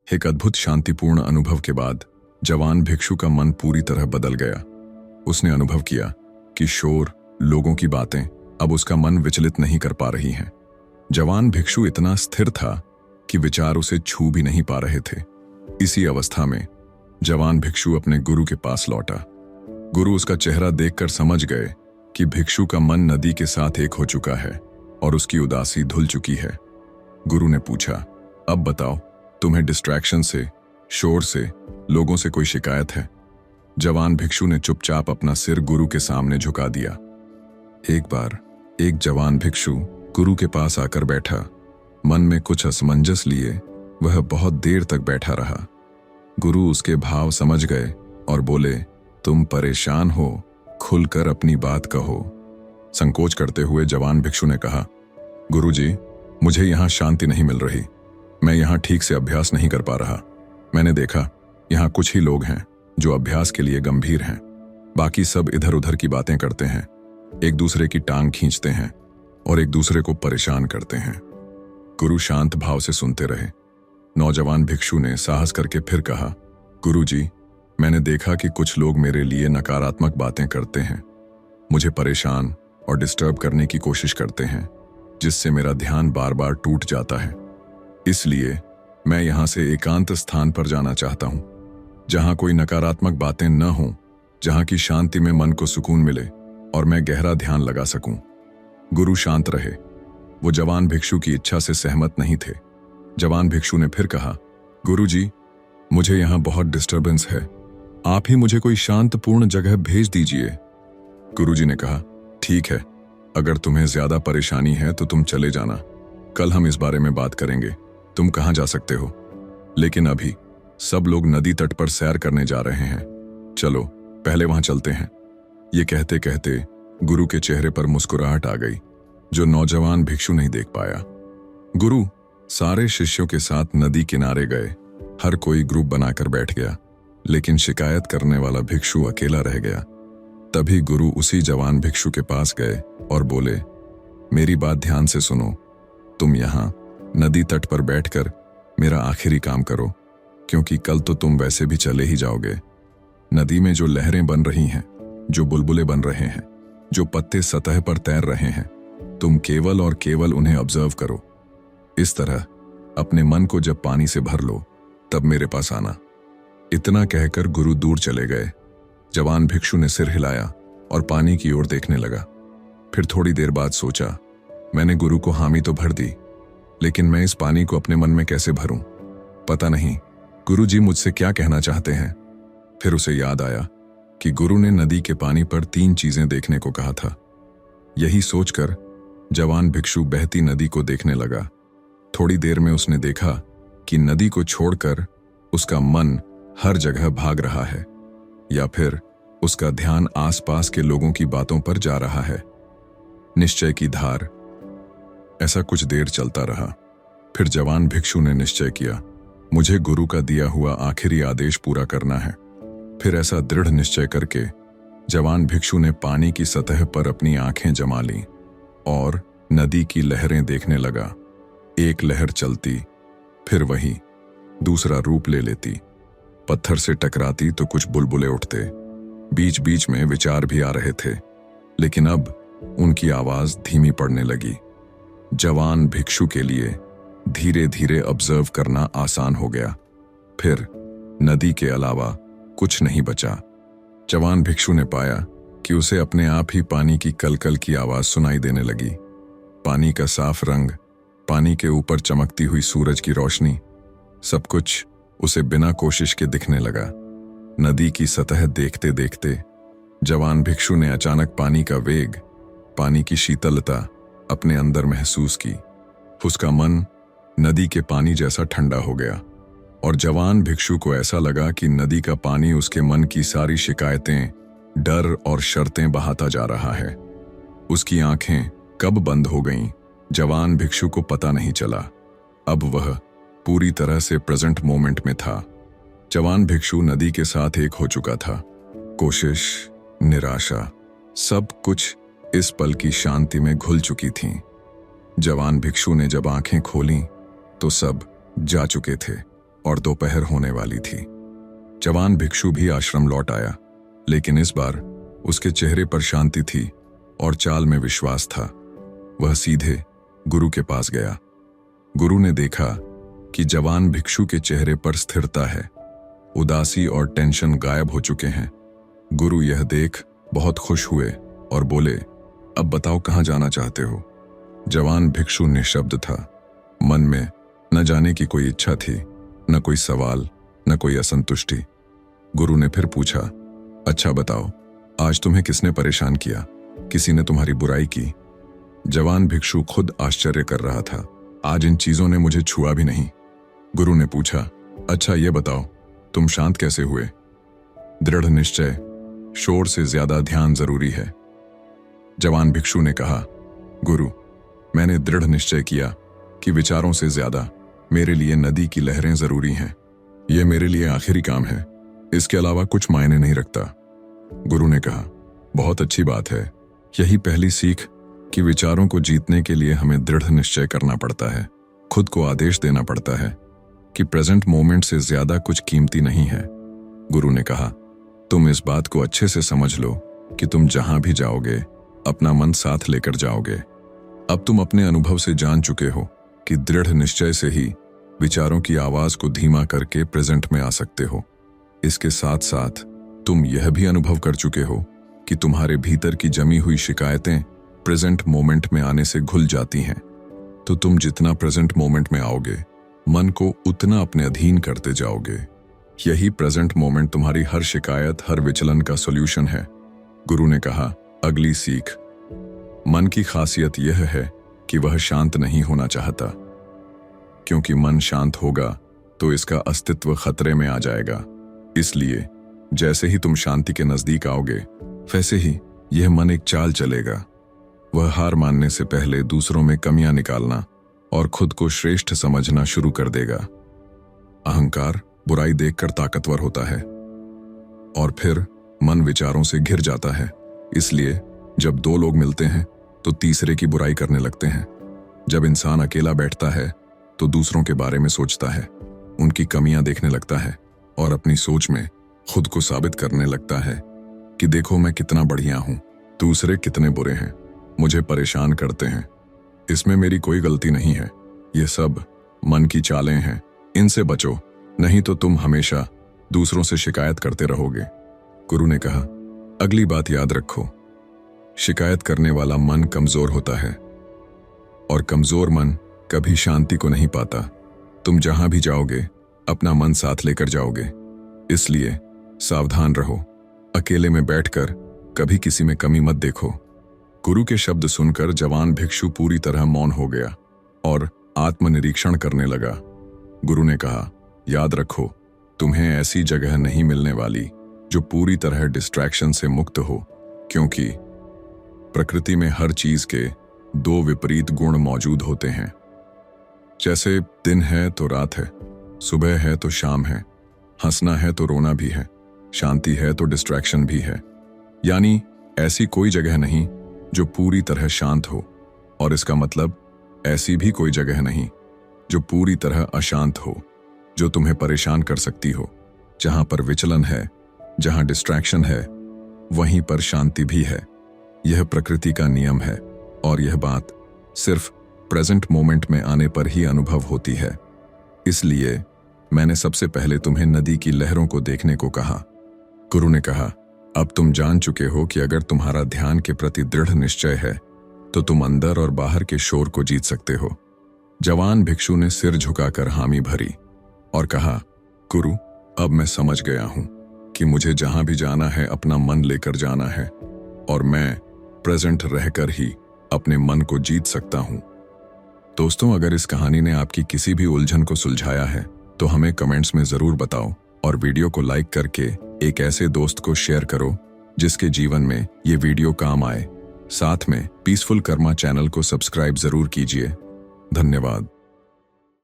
एक अद्भुत शांतिपूर्ण अनुभव के बाद जवान भिक्षु का मन पूरी तरह बदल गया। उसने अनुभव किया कि शोर, लोगों की बातें अब उसका मन विचलित नहीं कर पा रही हैं। जवान भिक्षु इतना स्थिर था कि विचार उसे छू भी नहीं पा रहे थे। इसी अवस्था में जवान भिक्षु अपने गुरु के पास लौटा। गुरु उसका चेहरा देखकर समझ गए कि भिक्षु का मन नदी के साथ एक हो चुका है और उसकी उदासी धुल चुकी है। गुरु ने पूछा, अब बताओ, तुम्हें डिस्ट्रैक्शन से, शोर से, लोगों से कोई शिकायत है? जवान भिक्षु ने चुपचाप अपना सिर गुरु के सामने झुका दिया। एक बार एक जवान भिक्षु गुरु के पास आकर बैठा। मन में कुछ असमंजस लिए वह बहुत देर तक बैठा रहा। गुरु उसके भाव समझ गए और बोले, तुम परेशान हो, खुलकर अपनी बात कहो। संकोच करते हुए जवान भिक्षु ने कहा, गुरुजी, मुझे यहाँ शांति नहीं मिल रही। मैं यहाँ ठीक से अभ्यास नहीं कर पा रहा। मैंने देखा यहाँ कुछ ही लोग हैं जो अभ्यास के लिए गंभीर हैं। बाकी सब इधर उधर की बातें करते हैं, एक दूसरे की टांग खींचते हैं और एक दूसरे को परेशान करते हैं। गुरु शांत भाव से सुनते रहे। नौजवान भिक्षु ने साहस करके फिर कहा, गुरुजी, मैंने देखा कि कुछ लोग मेरे लिए नकारात्मक बातें करते हैं, मुझे परेशान और डिस्टर्ब करने की कोशिश करते हैं, जिससे मेरा ध्यान बार बार टूट जाता है। इसलिए मैं यहाँ से एकांत स्थान पर जाना चाहता हूँ, जहाँ कोई नकारात्मक बातें न हों, जहाँ की शांति में मन को सुकून मिले और मैं गहरा ध्यान लगा सकूं। गुरु शांत रहे। वो जवान भिक्षु की इच्छा से सहमत नहीं थे। जवान भिक्षु ने फिर कहा, गुरुजी, मुझे यहाँ बहुत डिस्टर्बेंस है, आप ही मुझे कोई शांतपूर्ण जगह भेज दीजिए। गुरुजी ने कहा, ठीक है, अगर तुम्हें ज्यादा परेशानी है तो तुम चले जाना, कल हम इस बारे में बात करेंगे। तुम कहाँ जा सकते हो? लेकिन अभी सब लोग नदी तट पर सैर करने जा रहे हैं, चलो पहले वहां चलते हैं। ये कहते कहते गुरु के चेहरे पर मुस्कुराहट आ गई, जो नौजवान भिक्षु नहीं देख पाया। गुरु सारे शिष्यों के साथ नदी किनारे गए। हर कोई ग्रुप बनाकर बैठ गया, लेकिन शिकायत करने वाला भिक्षु अकेला रह गया। तभी गुरु उसी जवान भिक्षु के पास गए और बोले, मेरी बात ध्यान से सुनो। तुम यहाँ नदी तट पर बैठकर मेरा आखिरी काम करो, क्योंकि कल तो तुम वैसे भी चले ही जाओगे। नदी में जो लहरें बन रही हैं, जो बुलबुले बन रहे हैं, जो पत्ते सतह पर तैर रहे हैं, तुम केवल और केवल उन्हें ऑब्जर्व करो। इस तरह अपने मन को जब पानी से भर लो, तब मेरे पास आना। इतना कहकर गुरु दूर चले गए। जवान भिक्षु ने सिर हिलाया और पानी की ओर देखने लगा। फिर थोड़ी देर बाद सोचा, मैंने गुरु को हामी तो भर दी, लेकिन मैं इस पानी को अपने मन में कैसे भरूं? पता नहीं गुरुजी मुझसे क्या कहना चाहते हैं। फिर उसे याद आया कि गुरु ने नदी के पानी पर 3 चीजें देखने को कहा था। यही सोचकर जवान भिक्षु बहती नदी को देखने लगा। थोड़ी देर में उसने देखा कि नदी को छोड़कर उसका मन हर जगह भाग रहा है, या फिर उसका ध्यान आसपास के लोगों की बातों पर जा रहा है। निश्चय की धार। ऐसा कुछ देर चलता रहा। फिर जवान भिक्षु ने निश्चय किया, मुझे गुरु का दिया हुआ आखिरी आदेश पूरा करना है। फिर ऐसा दृढ़ निश्चय करके जवान भिक्षु ने पानी की सतह पर अपनी आंखें जमा लीं और नदी की लहरें देखने लगा। एक लहर चलती, फिर वही दूसरा रूप ले लेती, पत्थर से टकराती तो कुछ बुलबुले उठते। बीच बीच में विचार भी आ रहे थे, लेकिन अब उनकी आवाज धीमी पड़ने लगी। जवान भिक्षु के लिए धीरे धीरे ऑब्जर्व करना आसान हो गया। फिर नदी के अलावा कुछ नहीं बचा। जवान भिक्षु ने पाया कि उसे अपने आप ही पानी की कलकल की आवाज सुनाई देने लगी। पानी का साफ रंग, पानी के ऊपर चमकती हुई सूरज की रोशनी, सब कुछ उसे बिना कोशिश के दिखने लगा। नदी की सतह देखते देखते जवान भिक्षु ने अचानक पानी का वेग, पानी की शीतलता अपने अंदर महसूस की। उसका मन नदी के पानी जैसा ठंडा हो गया और जवान भिक्षु को ऐसा लगा कि नदी का पानी उसके मन की सारी शिकायतें, डर और शर्तें बहाता जा रहा है। उसकी आंखें कब बंद हो गईं, जवान भिक्षु को पता नहीं चला। अब वह पूरी तरह से प्रेजेंट मोमेंट में था। जवान भिक्षु नदी के साथ एक हो चुका था। कोशिश, निराशा, सब कुछ इस पल की शांति में घुल चुकी थीं। जवान भिक्षु ने जब आंखें खोलीं तो सब जा चुके थे और दोपहर होने वाली थी। जवान भिक्षु भी आश्रम लौट आया, लेकिन इस बार उसके चेहरे पर शांति थी और चाल में विश्वास था। वह सीधे गुरु के पास गया। गुरु ने देखा कि जवान भिक्षु के चेहरे पर स्थिरता है, उदासी और टेंशन गायब हो चुके हैं। गुरु यह देख बहुत खुश हुए और बोले, अब बताओ कहाँ जाना चाहते हो। जवान भिक्षु निशब्द था। मन में न जाने की कोई इच्छा थी, न कोई सवाल, न कोई असंतुष्टि। गुरु ने फिर पूछा, अच्छा बताओ, आज तुम्हें किसने परेशान किया? किसी ने तुम्हारी बुराई की? जवान भिक्षु खुद आश्चर्य कर रहा था। आज इन चीजों ने मुझे छुआ भी नहीं। गुरु ने पूछा, अच्छा ये बताओ, तुम शांत कैसे हुए? दृढ़ निश्चय, शोर से ज्यादा ध्यान जरूरी है। जवान भिक्षु ने कहा, गुरु, मैंने दृढ़ निश्चय किया कि विचारों से ज्यादा मेरे लिए नदी की लहरें जरूरी हैं। यह मेरे लिए आखिरी काम है, इसके अलावा कुछ मायने नहीं रखता। गुरु ने कहा, बहुत अच्छी बात है। यही पहली सीख कि विचारों को जीतने के लिए हमें दृढ़ निश्चय करना पड़ता है। खुद को आदेश देना पड़ता है कि प्रेजेंट मोमेंट से ज्यादा कुछ कीमती नहीं है। गुरु ने कहा, तुम इस बात को अच्छे से समझ लो कि तुम जहां भी जाओगे अपना मन साथ लेकर जाओगे। अब तुम अपने अनुभव से जान चुके हो कि दृढ़ निश्चय से ही विचारों की आवाज को धीमा करके प्रेजेंट में आ सकते हो। इसके साथ साथ तुम यह भी अनुभव कर चुके हो कि तुम्हारे भीतर की जमी हुई शिकायतें प्रेजेंट मोमेंट में आने से घुल जाती हैं। तो तुम जितना प्रेजेंट मोमेंट में आओगे, मन को उतना अपने अधीन करते जाओगे। यही प्रेजेंट मोमेंट तुम्हारी हर शिकायत, हर विचलन का सॉल्यूशन है। गुरु ने कहा, अगली सीख, मन की खासियत यह है कि वह शांत नहीं होना चाहता, क्योंकि मन शांत होगा तो इसका अस्तित्व खतरे में आ जाएगा। इसलिए जैसे ही तुम शांति के नजदीक आओगे, वैसे ही यह मन एक चाल चलेगा। वह हार मानने से पहले दूसरों में कमियां निकालना और खुद को श्रेष्ठ समझना शुरू कर देगा। अहंकार बुराई देखकर ताकतवर होता है और फिर मन विचारों से घिर जाता है। इसलिए जब दो लोग मिलते हैं तो तीसरे की बुराई करने लगते हैं। जब इंसान अकेला बैठता है तो दूसरों के बारे में सोचता है, उनकी कमियां देखने लगता है और अपनी सोच में खुद को साबित करने लगता है कि देखो मैं कितना बढ़िया हूं, दूसरे कितने बुरे हैं, मुझे परेशान करते हैं, इसमें मेरी कोई गलती नहीं है। ये सब मन की चालें हैं, इनसे बचो, नहीं तो तुम हमेशा दूसरों से शिकायत करते रहोगे। गुरु ने कहा, अगली बात याद रखो, शिकायत करने वाला मन कमजोर होता है और कमजोर मन कभी शांति को नहीं पाता। तुम जहां भी जाओगे अपना मन साथ लेकर जाओगे। इसलिए सावधान रहो, अकेले में बैठकर कभी किसी में कमी मत देखो। गुरु के शब्द सुनकर जवान भिक्षु पूरी तरह मौन हो गया और आत्मनिरीक्षण करने लगा। गुरु ने कहा, याद रखो, तुम्हें ऐसी जगह नहीं मिलने वाली जो पूरी तरह डिस्ट्रैक्शन से मुक्त हो, क्योंकि प्रकृति में हर चीज के दो विपरीत गुण मौजूद होते हैं। जैसे दिन है तो रात है, सुबह है तो शाम है, हंसना है तो रोना भी है, शांति है तो डिस्ट्रैक्शन भी है। यानी ऐसी कोई जगह नहीं जो पूरी तरह शांत हो, और इसका मतलब ऐसी भी कोई जगह नहीं जो पूरी तरह अशांत हो, जो तुम्हें परेशान कर सकती हो। जहां पर विचलन है, जहां डिस्ट्रैक्शन है, वहीं पर शांति भी है। यह प्रकृति का नियम है और यह बात सिर्फ प्रेजेंट मोमेंट में आने पर ही अनुभव होती है। इसलिए मैंने सबसे पहले तुम्हें नदी की लहरों को देखने को कहा। गुरु ने कहा, अब तुम जान चुके हो कि अगर तुम्हारा ध्यान के प्रति दृढ़ निश्चय है तो तुम अंदर और बाहर के शोर को जीत सकते हो। जवान भिक्षु ने सिर झुकाकर हामी भरी और कहा, गुरु, अब मैं समझ गया हूं कि मुझे जहां भी जाना है अपना मन लेकर जाना है और मैं प्रेजेंट रहकर ही अपने मन को जीत सकता हूं। दोस्तों, अगर इस कहानी ने आपकी किसी भी उलझन को सुलझाया है तो हमें कमेंट्स में जरूर बताओ और वीडियो को लाइक करके एक ऐसे दोस्त को शेयर करो जिसके जीवन में ये वीडियो काम आए। साथ में पीसफुल कर्मा चैनल को सब्सक्राइब जरूर कीजिए। धन्यवाद।